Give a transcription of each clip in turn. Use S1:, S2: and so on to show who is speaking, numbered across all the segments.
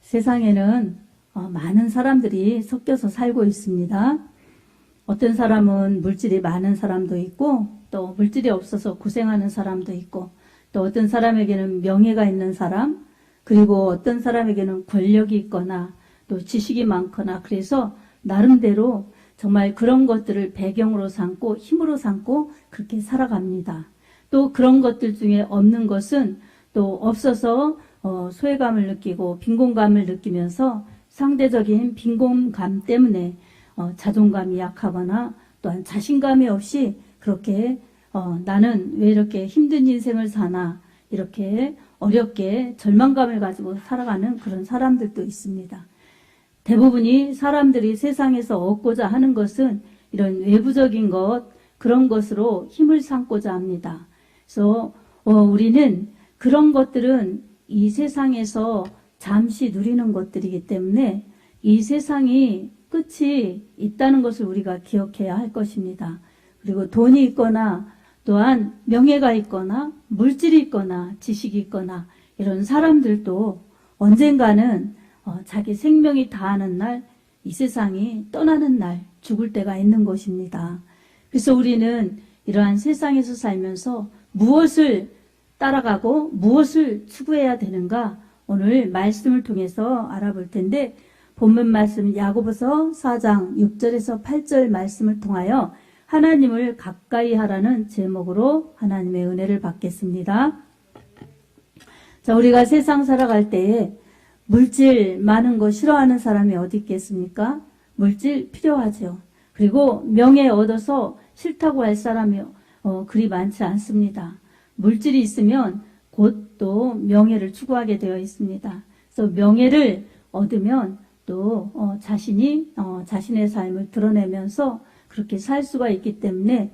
S1: 세상에는 많은 사람들이 섞여서 살고 있습니다. 어떤 사람은 물질이 많은 사람도 있고, 또 물질이 없어서 고생하는 사람도 있고, 또 어떤 사람에게는 명예가 있는 사람, 그리고 어떤 사람에게는 권력이 있거나 또 지식이 많거나, 그래서 나름대로 정말 그런 것들을 배경으로 삼고 힘으로 삼고 그렇게 살아갑니다. 또 그런 것들 중에 없는 것은 또 없어서 소외감을 느끼고 빈곤감을 느끼면서 상대적인 빈곤감 때문에 자존감이 약하거나 또한 자신감이 없이 그렇게 나는 왜 이렇게 힘든 인생을 사나, 이렇게 어렵게 절망감을 가지고 살아가는 그런 사람들도 있습니다. 대부분이 사람들이 세상에서 얻고자 하는 것은 이런 외부적인 것, 그런 것으로 힘을 삼고자 합니다. 그래서 우리는 그런 것들은 이 세상에서 잠시 누리는 것들이기 때문에 이 세상이 끝이 있다는 것을 우리가 기억해야 할 것입니다. 그리고 돈이 있거나 또한 명예가 있거나 물질이 있거나 지식이 있거나 이런 사람들도 언젠가는 자기 생명이 다하는 날, 이 세상이 떠나는 날, 죽을 때가 있는 것입니다. 그래서 우리는 이러한 세상에서 살면서 무엇을 따라가고 무엇을 추구해야 되는가, 오늘 말씀을 통해서 알아볼 텐데, 본문 말씀 야고보서 4장 6절에서 8절 말씀을 통하여 하나님을 가까이 하라는 제목으로 하나님의 은혜를 받겠습니다. 자, 우리가 세상 살아갈 때에 물질 많은 거 싫어하는 사람이 어디 있겠습니까? 물질 필요하죠. 그리고 명예 얻어서 싫다고 할 사람이 그리 많지 않습니다. 물질이 있으면 곧 또 명예를 추구하게 되어 있습니다. 그래서 명예를 얻으면 또 자신이 자신의 삶을 드러내면서 그렇게 살 수가 있기 때문에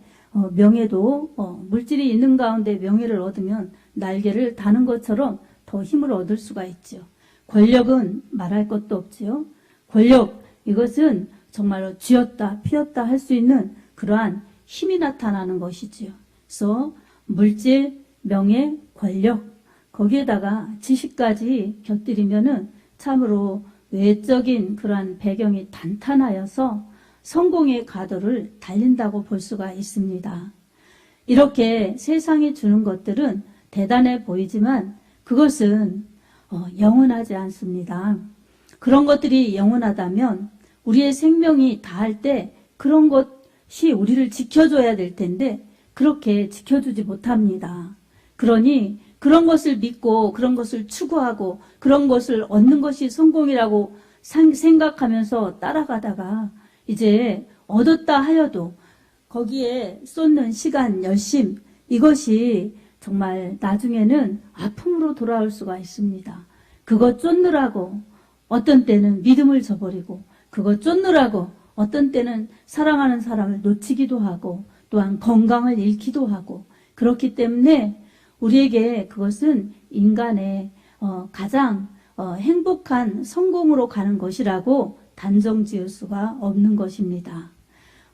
S1: 명예도 물질이 있는 가운데 명예를 얻으면 날개를 다는 것처럼 더 힘을 얻을 수가 있죠. 권력은 말할 것도 없지요. 권력, 이것은 정말로 쥐었다 피었다 할 수 있는 그러한 힘이 나타나는 것이지요. 그래서 물질, 명예, 권력, 거기에다가 지식까지 곁들이면은 참으로 외적인 그러한 배경이 탄탄하여서 성공의 가도를 달린다고 볼 수가 있습니다. 이렇게 세상이 주는 것들은 대단해 보이지만 그것은 영원하지 않습니다. 그런 것들이 영원하다면 우리의 생명이 다할 때 그런 것이 우리를 지켜줘야 될 텐데 그렇게 지켜주지 못합니다. 그러니 그런 것을 믿고 그런 것을 추구하고 그런 것을 얻는 것이 성공이라고 생각하면서 따라가다가 이제 얻었다 하여도 거기에 쏟는 시간, 열심, 이것이 정말 나중에는 아픔으로 돌아올 수가 있습니다. 그거 쫓느라고 어떤 때는 믿음을 저버리고, 그거 쫓느라고 어떤 때는 사랑하는 사람을 놓치기도 하고, 또한 건강을 잃기도 하고, 그렇기 때문에 우리에게 그것은 인간의 가장 행복한 성공으로 가는 것이라고 단정 지을 수가 없는 것입니다.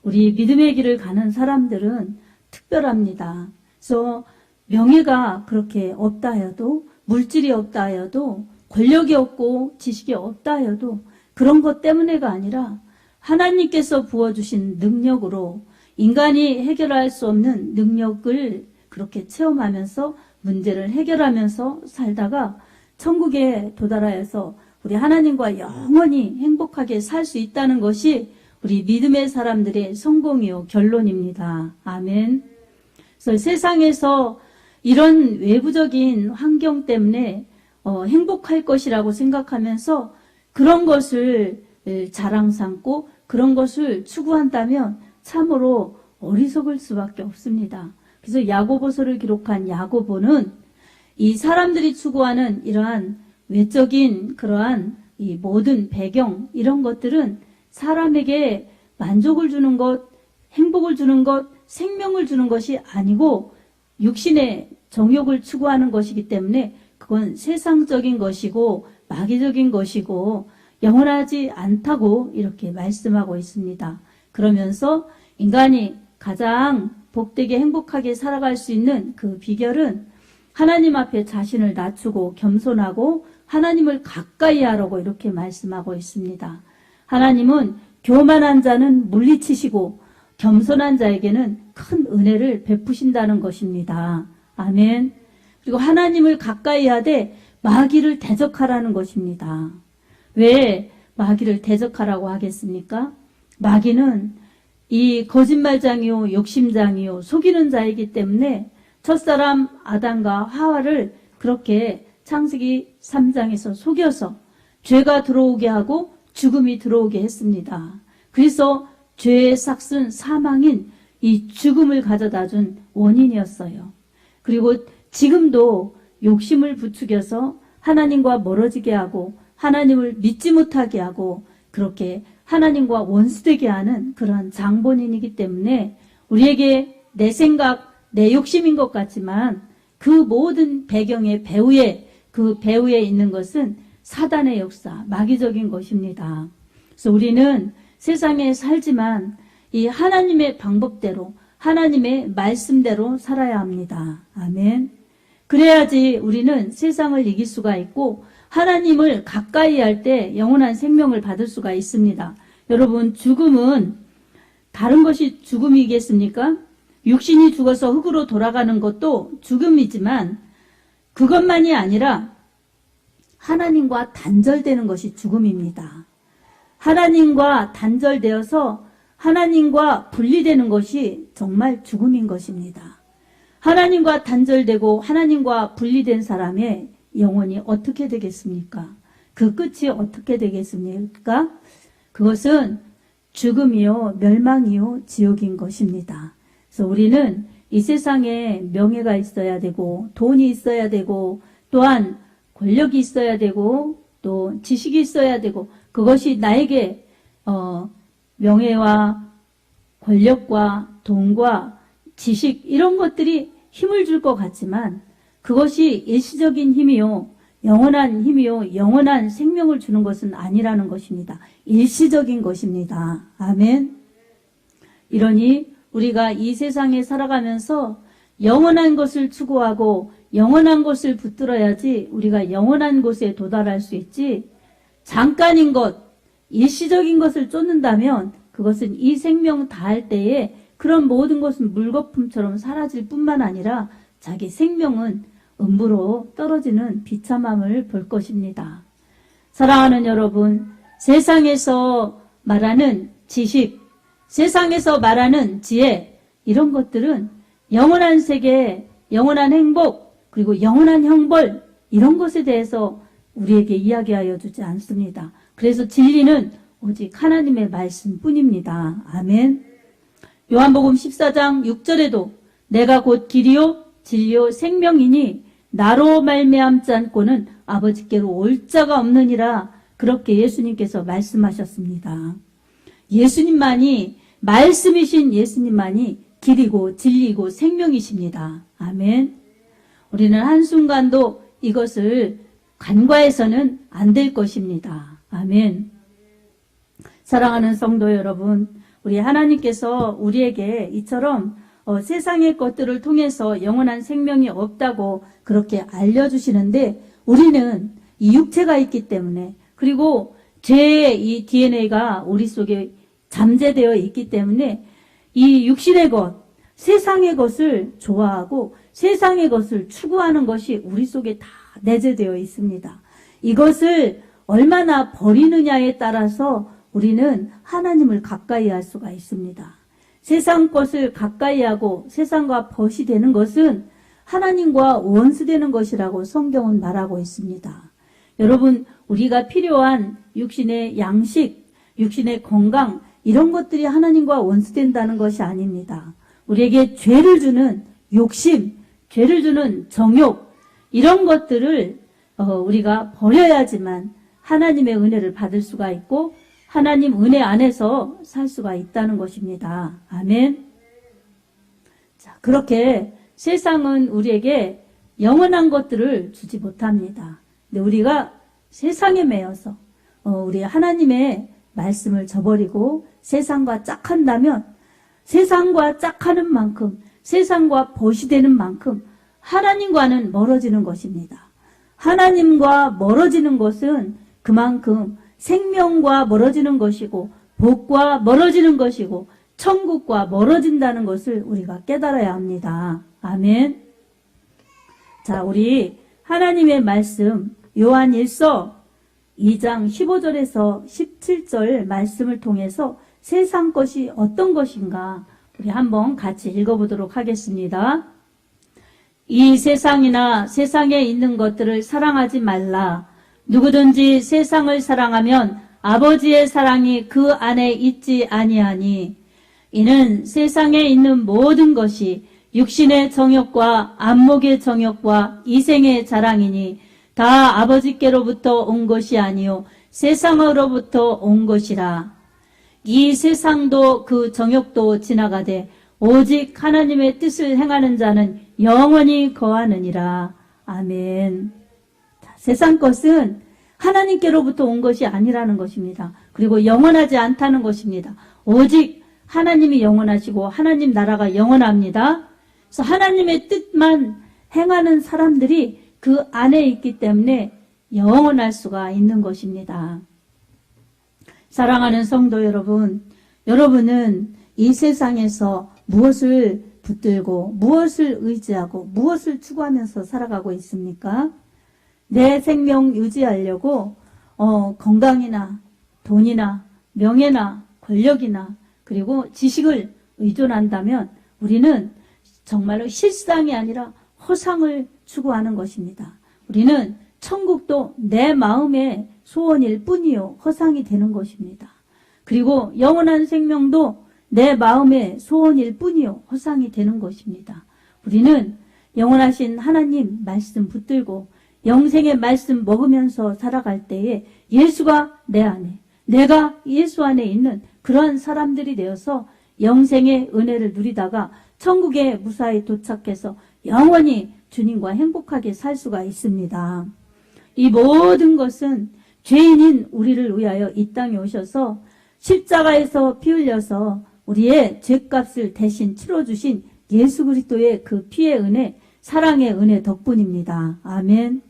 S1: 우리 믿음의 길을 가는 사람들은 특별합니다. 그래서 명예가 그렇게 없다 하여도, 물질이 없다 하여도, 권력이 없고 지식이 없다 하여도 그런 것 때문에가 아니라 하나님께서 부어주신 능력으로 인간이 해결할 수 없는 능력을 그렇게 체험하면서 문제를 해결하면서 살다가 천국에 도달하여서 우리 하나님과 영원히 행복하게 살 수 있다는 것이 우리 믿음의 사람들의 성공이요 결론입니다. 아멘. 그래서 세상에서 이런 외부적인 환경 때문에 행복할 것이라고 생각하면서 그런 것을 자랑 삼고 그런 것을 추구한다면 참으로 어리석을 수밖에 없습니다. 그래서 야고보서를 기록한 야고보는 이 사람들이 추구하는 이러한 외적인 그러한 이 모든 배경, 이런 것들은 사람에게 만족을 주는 것, 행복을 주는 것, 생명을 주는 것이 아니고 육신의 정욕을 추구하는 것이기 때문에 그건 세상적인 것이고 마귀적인 것이고 영원하지 않다고 이렇게 말씀하고 있습니다. 그러면서 인간이 가장 복되게 행복하게 살아갈 수 있는 그 비결은 하나님 앞에 자신을 낮추고 겸손하고 하나님을 가까이 하라고 이렇게 말씀하고 있습니다. 하나님은 교만한 자는 물리치시고 겸손한 자에게는 큰 은혜를 베푸신다는 것입니다. 아멘. 그리고 하나님을 가까이 하되 마귀를 대적하라는 것입니다. 왜 마귀를 대적하라고 하겠습니까? 마귀는 이 거짓말장이요, 욕심장이요, 속이는 자이기 때문에 첫사람 아담과 하와를 그렇게 창세기 3장에서 속여서 죄가 들어오게 하고 죽음이 들어오게 했습니다. 그래서 죄의 삭슨 사망인 이 죽음을 가져다 준 원인이었어요. 그리고 지금도 욕심을 부추겨서 하나님과 멀어지게 하고 하나님을 믿지 못하게 하고 그렇게 하나님과 원수되게 하는 그러한 장본인이기 때문에 우리에게 내 생각, 내 욕심인 것 같지만 그 모든 배경의 그 배후에 있는 것은 사단의 역사, 마귀적인 것입니다. 그래서 우리는 세상에 살지만 이 하나님의 방법대로 하나님의 말씀대로 살아야 합니다. 아멘. 그래야지 우리는 세상을 이길 수가 있고 하나님을 가까이 할 때 영원한 생명을 받을 수가 있습니다. 여러분, 죽음은 다른 것이 죽음이겠습니까? 육신이 죽어서 흙으로 돌아가는 것도 죽음이지만 그것만이 아니라 하나님과 단절되는 것이 죽음입니다. 하나님과 단절되어서 하나님과 분리되는 것이 정말 죽음인 것입니다. 하나님과 단절되고 하나님과 분리된 사람의 영혼이 어떻게 되겠습니까? 그 끝이 어떻게 되겠습니까? 그것은 죽음이요, 멸망이요, 지옥인 것입니다. 그래서 우리는 이 세상에 명예가 있어야 되고 돈이 있어야 되고 또한 권력이 있어야 되고 또 지식이 있어야 되고 그것이 나에게 명예와 권력과 돈과 지식 이런 것들이 힘을 줄 것 같지만 그것이 일시적인 힘이요, 영원한 힘이요, 영원한 생명을 주는 것은 아니라는 것입니다. 일시적인 것입니다. 아멘. 이러니 우리가 이 세상에 살아가면서 영원한 것을 추구하고 영원한 것을 붙들어야지 우리가 영원한 곳에 도달할 수 있지, 잠깐인 것, 일시적인 것을 쫓는다면 그것은 이 생명 다할 때에 그런 모든 것은 물거품처럼 사라질 뿐만 아니라 자기 생명은 음부로 떨어지는 비참함을 볼 것입니다. 사랑하는 여러분, 세상에서 말하는 지식, 세상에서 말하는 지혜, 이런 것들은 영원한 세계, 영원한 행복, 그리고 영원한 형벌, 이런 것에 대해서 우리에게 이야기하여 주지 않습니다. 그래서 진리는 오직 하나님의 말씀뿐입니다. 아멘. 요한복음 14장 6절에도 내가 곧 길이요 진리요 생명이니 나로 말미암지 않고는 아버지께로 올 자가 없느니라, 그렇게 예수님께서 말씀하셨습니다. 예수님만이, 말씀이신 예수님만이 길이고 진리고 생명이십니다. 아멘. 우리는 한순간도 이것을 간과해서는 안 될 것입니다. 아멘. 사랑하는 성도 여러분, 우리 하나님께서 우리에게 이처럼 세상의 것들을 통해서 영원한 생명이 없다고 그렇게 알려주시는데, 우리는 이 육체가 있기 때문에, 그리고 죄의 이 DNA가 우리 속에 잠재되어 있기 때문에 이 육신의 것, 세상의 것을 좋아하고 세상의 것을 추구하는 것이 우리 속에 다 내재되어 있습니다. 이것을 얼마나 버리느냐에 따라서 우리는 하나님을 가까이 할 수가 있습니다. 세상 것을 가까이 하고 세상과 벗이 되는 것은 하나님과 원수되는 것이라고 성경은 말하고 있습니다. 여러분, 우리가 필요한 육신의 양식, 육신의 건강, 이런 것들이 하나님과 원수된다는 것이 아닙니다. 우리에게 죄를 주는 욕심, 죄를 주는 정욕, 이런 것들을 우리가 버려야지만 하나님의 은혜를 받을 수가 있고 하나님 은혜 안에서 살 수가 있다는 것입니다. 아멘. 자, 그렇게 세상은 우리에게 영원한 것들을 주지 못합니다. 근데 우리가 세상에 매여서 우리 하나님의 말씀을 저버리고 세상과 짝한다면, 세상과 짝하는 만큼, 세상과 벗이 되는 만큼 하나님과는 멀어지는 것입니다. 하나님과 멀어지는 것은 그만큼 생명과 멀어지는 것이고 복과 멀어지는 것이고 천국과 멀어진다는 것을 우리가 깨달아야 합니다. 아멘. 자, 우리 하나님의 말씀 요한 1서 2장 15절에서 17절 말씀을 통해서 세상 것이 어떤 것인가 우리 한번 같이 읽어보도록 하겠습니다. 이 세상이나 세상에 있는 것들을 사랑하지 말라. 누구든지 세상을 사랑하면 아버지의 사랑이 그 안에 있지 아니하니 이는 세상에 있는 모든 것이 육신의 정욕과 안목의 정욕과 이생의 자랑이니 다 아버지께로부터 온 것이 아니요 세상으로부터 온 것이라. 이 세상도 그 정욕도 지나가되 오직 하나님의 뜻을 행하는 자는 영원히 거하느니라. 아멘. 자, 세상 것은 하나님께로부터 온 것이 아니라는 것입니다. 그리고 영원하지 않다는 것입니다. 오직 하나님이 영원하시고 하나님 나라가 영원합니다. 그래서 하나님의 뜻만 행하는 사람들이 그 안에 있기 때문에 영원할 수가 있는 것입니다. 사랑하는 성도 여러분, 여러분은 이 세상에서 무엇을 붙들고 무엇을 의지하고 무엇을 추구하면서 살아가고 있습니까? 내 생명 유지하려고 건강이나 돈이나 명예나 권력이나 그리고 지식을 의존한다면 우리는 정말로 실상이 아니라 허상을 추구하는 것입니다. 우리는 천국도 내 마음의 소원일 뿐이요 허상이 되는 것입니다. 그리고 영원한 생명도 내 마음의 소원일 뿐이요 허상이 되는 것입니다. 우리는 영원하신 하나님 말씀 붙들고 영생의 말씀 먹으면서 살아갈 때에 예수가 내 안에, 내가 예수 안에 있는 그러한 사람들이 되어서 영생의 은혜를 누리다가 천국에 무사히 도착해서 영원히 주님과 행복하게 살 수가 있습니다. 이 모든 것은 죄인인 우리를 위하여 이 땅에 오셔서 십자가에서 피 흘려서 우리의 죄값을 대신 치러주신 예수 그리스도의 그 피의 은혜, 사랑의 은혜 덕분입니다. 아멘.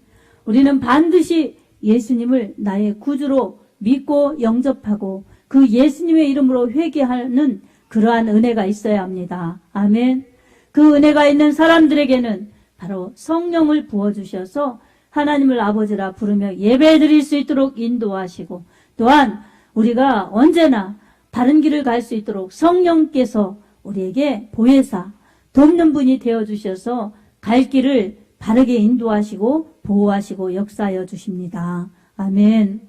S1: 우리는 반드시 예수님을 나의 구주로 믿고 영접하고 그 예수님의 이름으로 회개하는 그러한 은혜가 있어야 합니다. 아멘. 그 은혜가 있는 사람들에게는 바로 성령을 부어주셔서 하나님을 아버지라 부르며 예배드릴 수 있도록 인도하시고 또한 우리가 언제나 바른 길을 갈 수 있도록 성령께서 우리에게 보혜사, 돕는 분이 되어주셔서 갈 길을 바르게 인도하시고 보호하시고 역사하여 주십니다. 아멘.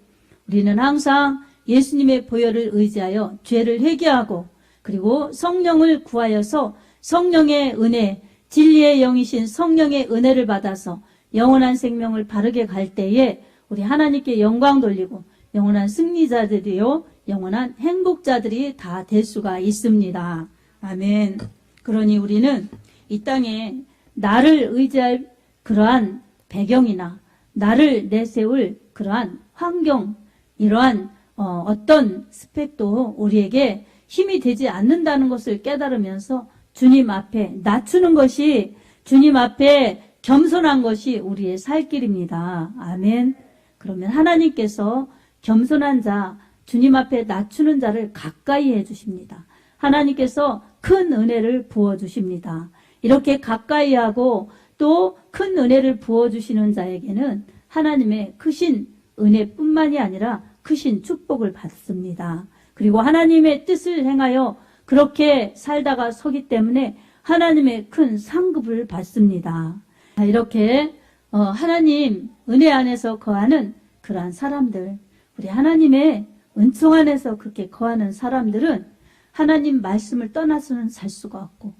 S1: 우리는 항상 예수님의 보혈을 의지하여 죄를 회개하고 그리고 성령을 구하여서 성령의 은혜, 진리의 영이신 성령의 은혜를 받아서 영원한 생명을 바르게 갈 때에 우리 하나님께 영광 돌리고 영원한 승리자들이요 영원한 행복자들이 다 될 수가 있습니다. 아멘. 그러니 우리는 이 땅에 나를 의지할 그러한 배경이나 나를 내세울 그러한 환경, 이러한 어떤 스펙도 우리에게 힘이 되지 않는다는 것을 깨달으면서 주님 앞에 낮추는 것이, 주님 앞에 겸손한 것이 우리의 살 길입니다. 아멘. 그러면 하나님께서 겸손한 자, 주님 앞에 낮추는 자를 가까이 해주십니다. 하나님께서 큰 은혜를 부어주십니다. 이렇게 가까이 하고 또 큰 은혜를 부어주시는 자에게는 하나님의 크신 은혜뿐만이 아니라 크신 축복을 받습니다. 그리고 하나님의 뜻을 행하여 그렇게 살다가 서기 때문에 하나님의 큰 상급을 받습니다. 이렇게 하나님 은혜 안에서 거하는 그러한 사람들, 우리 하나님의 은총 안에서 그렇게 거하는 사람들은 하나님 말씀을 떠나서는 살 수가 없고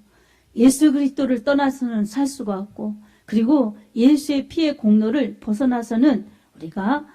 S1: 예수 그리스도를 떠나서는 살 수가 없고 그리고 예수의 피의 공로를 벗어나서는 우리가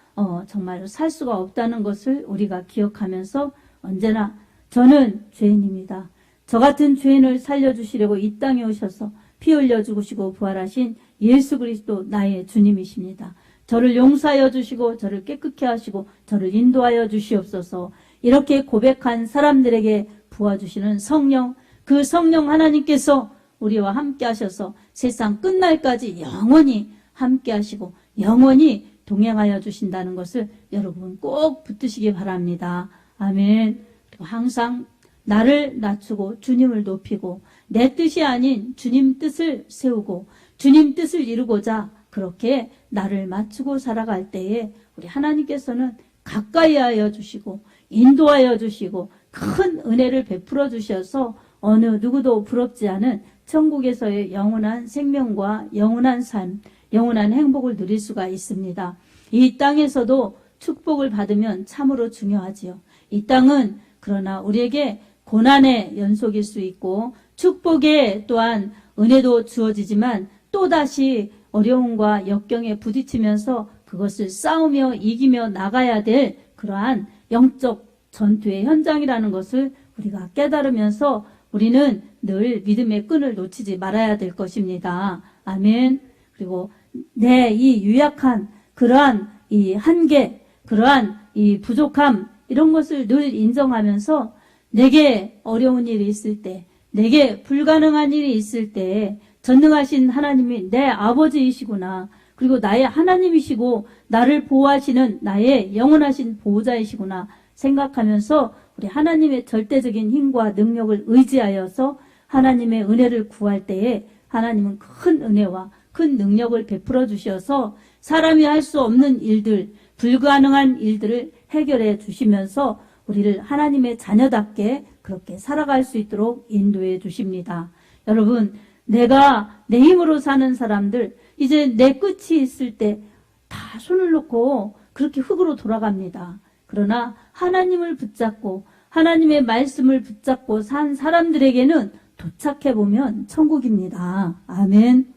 S1: 정말로 살 수가 없다는 것을 우리가 기억하면서 언제나 저는 죄인입니다. 저 같은 죄인을 살려주시려고 이 땅에 오셔서 피 흘려 죽으시고 부활하신 예수 그리스도 나의 주님이십니다. 저를 용서하여 주시고 저를 깨끗게 하시고 저를 인도하여 주시옵소서. 이렇게 고백한 사람들에게 부어주시는 성령, 그 성령 하나님께서 우리와 함께 하셔서 세상 끝날까지 영원히 함께 하시고 영원히 동행하여 주신다는 것을 여러분 꼭 붙드시기 바랍니다. 아멘. 그리고 항상 나를 낮추고 주님을 높이고 내 뜻이 아닌 주님 뜻을 세우고 주님 뜻을 이루고자 그렇게 나를 맞추고 살아갈 때에 우리 하나님께서는 가까이 하여 주시고 인도하여 주시고 큰 은혜를 베풀어 주셔서 어느 누구도 부럽지 않은 천국에서의 영원한 생명과 영원한 삶, 영원한 행복을 누릴 수가 있습니다. 이 땅에서도 축복을 받으면 참으로 중요하지요. 이 땅은 그러나 우리에게 고난의 연속일 수 있고 축복에 또한 은혜도 주어지지만 또다시 어려움과 역경에 부딪히면서 그것을 싸우며 이기며 나가야 될 그러한 영적 전투의 현장이라는 것을 우리가 깨달으면서 우리는 늘 믿음의 끈을 놓치지 말아야 될 것입니다. 아멘. 그리고 내 이 유약한 그러한 이 한계, 그러한 이 부족함 이런 것을 늘 인정하면서 내게 어려운 일이 있을 때, 내게 불가능한 일이 있을 때 전능하신 하나님이 내 아버지이시구나. 그리고 나의 하나님이시고 나를 보호하시는 나의 영원하신 보호자이시구나 생각하면서 우리 하나님의 절대적인 힘과 능력을 의지하여서 하나님의 은혜를 구할 때에 하나님은 큰 은혜와 큰 능력을 베풀어 주셔서 사람이 할 수 없는 일들, 불가능한 일들을 해결해 주시면서 우리를 하나님의 자녀답게 그렇게 살아갈 수 있도록 인도해 주십니다. 여러분, 내가 내 힘으로 사는 사람들, 이제 내 끝이 있을 때 다 손을 놓고 그렇게 흙으로 돌아갑니다. 그러나 하나님을 붙잡고 하나님의 말씀을 붙잡고 산 사람들에게는 도착해보면 천국입니다. 아멘.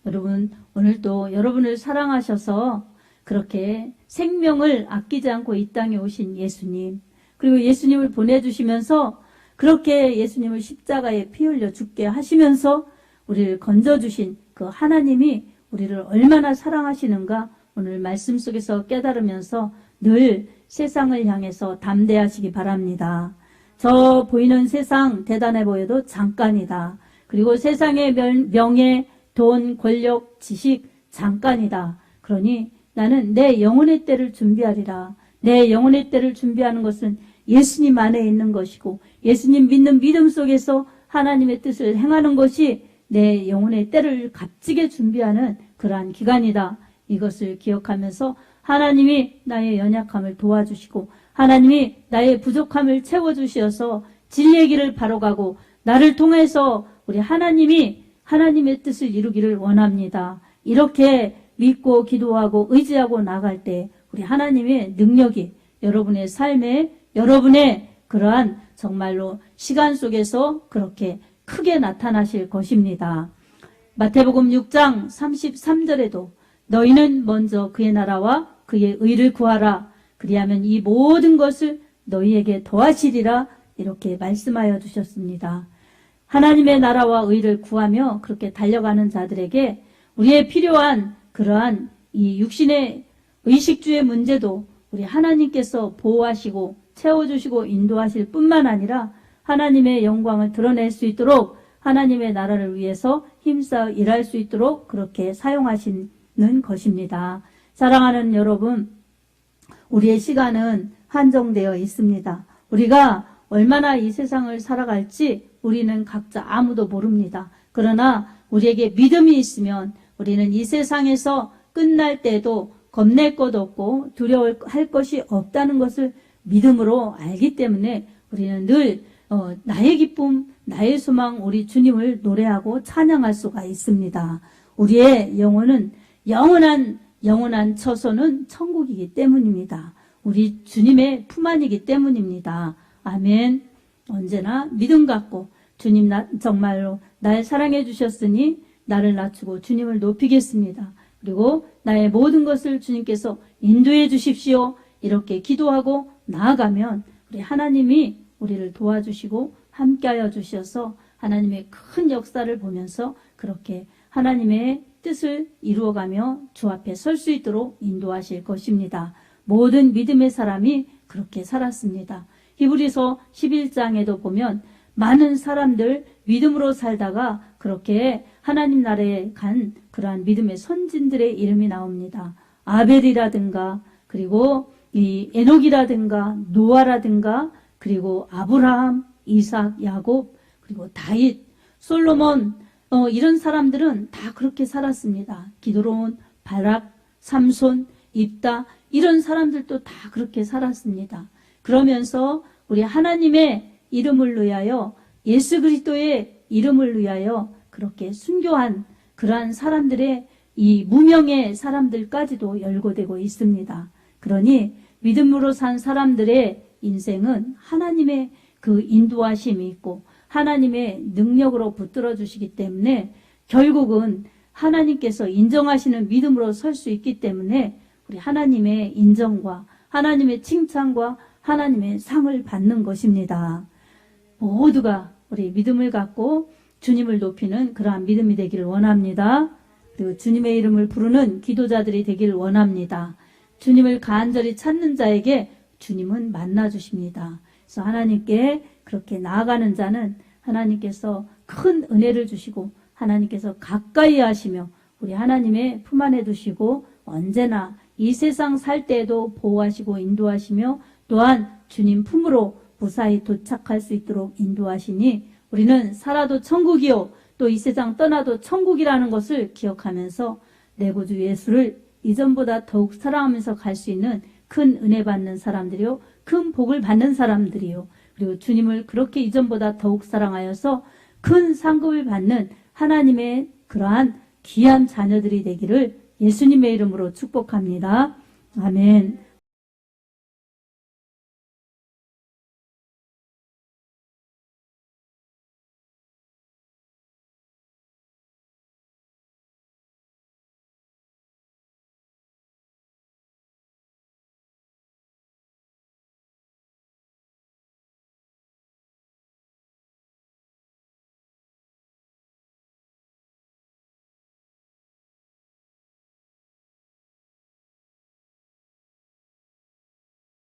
S1: 여러분, 오늘도 여러분을 사랑하셔서 그렇게 생명을 아끼지 않고 이 땅에 오신 예수님, 그리고 예수님을 보내주시면서 그렇게 예수님을 십자가에 피 흘려 죽게 하시면서 우리를 건져주신 그 하나님이 우리를 얼마나 사랑하시는가 오늘 말씀 속에서 깨달으면서 늘 세상을 향해서 담대하시기 바랍니다. 저 보이는 세상 대단해 보여도 잠깐이다. 그리고 세상의 명예, 돈, 권력, 지식 잠깐이다. 그러니 나는 내 영혼의 때를 준비하리라. 내 영혼의 때를 준비하는 것은 예수님 안에 있는 것이고 예수님 믿는 믿음 속에서 하나님의 뜻을 행하는 것이 내 영혼의 때를 값지게 준비하는 그러한 기간이다. 이것을 기억하면서 하나님이 나의 연약함을 도와주시고 하나님이 나의 부족함을 채워주셔서 진리의 길을 바로 가고 나를 통해서 우리 하나님이 하나님의 뜻을 이루기를 원합니다. 이렇게 믿고 기도하고 의지하고 나갈 때 우리 하나님의 능력이 여러분의 삶에 여러분의 그러한 정말로 시간 속에서 그렇게 크게 나타나실 것입니다. 마태복음 6장 33절에도 너희는 먼저 그의 나라와 그의 의를 구하라. 그리하면 이 모든 것을 너희에게 더하시리라. 이렇게 말씀하여 주셨습니다. 하나님의 나라와 의를 구하며 그렇게 달려가는 자들에게 우리의 필요한 그러한 이 육신의 의식주의 문제도 우리 하나님께서 보호하시고 채워주시고 인도하실 뿐만 아니라 하나님의 영광을 드러낼 수 있도록 하나님의 나라를 위해서 힘써 일할 수 있도록 그렇게 사용하시는 것입니다. 사랑하는 여러분, 우리의 시간은 한정되어 있습니다. 우리가 얼마나 이 세상을 살아갈지 우리는 각자 아무도 모릅니다. 그러나 우리에게 믿음이 있으면 우리는 이 세상에서 끝날 때도 겁낼 것 없고 두려워할 것이 없다는 것을 믿음으로 알기 때문에 우리는 늘 나의 기쁨, 나의 소망, 우리 주님을 노래하고 찬양할 수가 있습니다. 우리의 영혼은 영원한 처소는 천국이기 때문입니다. 우리 주님의 품 안이기 때문입니다. 아멘. 언제나 믿음 갖고 주님 정말로 날 사랑해 주셨으니 나를 낮추고 주님을 높이겠습니다. 그리고 나의 모든 것을 주님께서 인도해 주십시오. 이렇게 기도하고 나아가면 우리 하나님이 우리를 도와주시고 함께하여 주셔서 하나님의 큰 역사를 보면서 그렇게 하나님의 뜻을 이루어가며 주 앞에 설 수 있도록 인도하실 것입니다. 모든 믿음의 사람이 그렇게 살았습니다. 히브리서 11장에도 보면 많은 사람들 믿음으로 살다가 그렇게 하나님 나라에 간 그러한 믿음의 선진들의 이름이 나옵니다. 아벨이라든가 그리고 이 에녹이라든가 노아라든가 그리고 아브라함, 이삭, 야곱 그리고 다윗, 솔로몬 이런 사람들은 다 그렇게 살았습니다. 기드론, 바락, 삼손, 입다 이런 사람들도 다 그렇게 살았습니다. 그러면서 우리 하나님의 이름을 위하여 예수 그리스도의 이름을 위하여 그렇게 순교한 그러한 사람들의 이 무명의 사람들까지도 열거되고 있습니다. 그러니 믿음으로 산 사람들의 인생은 하나님의 그 인도하심이 있고 하나님의 능력으로 붙들어 주시기 때문에 결국은 하나님께서 인정하시는 믿음으로 설 수 있기 때문에 우리 하나님의 인정과 하나님의 칭찬과 하나님의 상을 받는 것입니다. 모두가 우리 믿음을 갖고 주님을 높이는 그러한 믿음이 되기를 원합니다. 그리고 주님의 이름을 부르는 기도자들이 되기를 원합니다. 주님을 간절히 찾는 자에게 주님은 만나주십니다. 그래서 하나님께 그렇게 나아가는 자는 하나님께서 큰 은혜를 주시고 하나님께서 가까이 하시며 우리 하나님의 품 안에 두시고 언제나 이 세상 살 때에도 보호하시고 인도하시며 또한 주님 품으로 무사히 도착할 수 있도록 인도하시니 우리는 살아도 천국이요 또 이 세상 떠나도 천국이라는 것을 기억하면서 내 구주 예수를 이전보다 더욱 사랑하면서 갈 수 있는 큰 은혜 받는 사람들이요 큰 복을 받는 사람들이요 그리고 주님을 그렇게 이전보다 더욱 사랑하여서 큰 상급을 받는 하나님의 그러한 귀한 자녀들이 되기를 예수님의 이름으로 축복합니다. 아멘.